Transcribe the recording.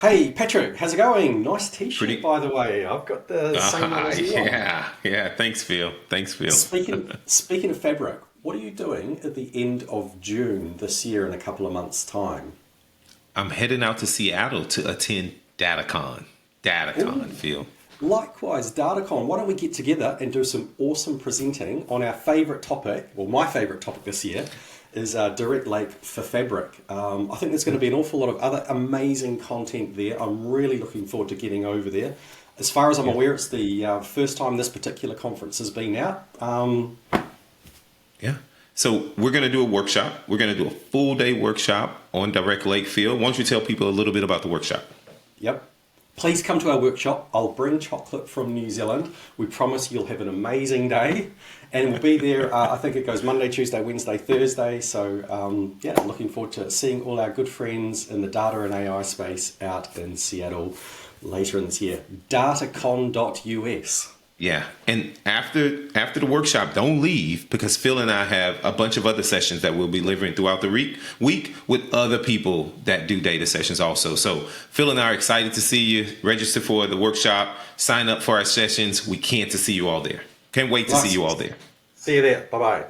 Hey Patrick, how's it going? Nice t-shirt Pretty. by the way. I've got the same one as you on. Yeah, yeah. Thanks, Phil. Thanks, Phil. Speaking of fabric, what are you doing at the end of June this year in a couple of months' time? I'm heading out to Seattle to attend DATACON. DATACON, Ooh, Phil. likewise, DataCon. Why don't we get together and do some awesome presenting on our favorite topic? Well, my favorite topic this year is direct lake for fabric. I think there's going to be an awful lot of other amazing content there. I'm really looking forward to getting over there. As far as I'm Yeah, aware, it's the first time this particular conference has been out. yeah. So we're gonna do a workshop. We're gonna do a full day workshop on direct lake field. Why don't you tell people a little bit about the workshop? Yep. Please come to our workshop. I'll bring chocolate from New Zealand. We promise you'll have an amazing day. And we'll be there, I think it goes Monday, Tuesday, Wednesday, Thursday. So, yeah, looking forward to seeing all our good friends in the data and AI space out in Seattle later in this year. DataCon.us. Yeah, and after the workshop, don't leave because Phil and I have a bunch of other sessions that we'll be delivering throughout the week with other people that do data sessions also. So Phil and I are excited to see you. Register for the workshop. Sign up for our sessions. We can't to see you all there. Can't wait to see Nice. you all there. See you there. Bye bye.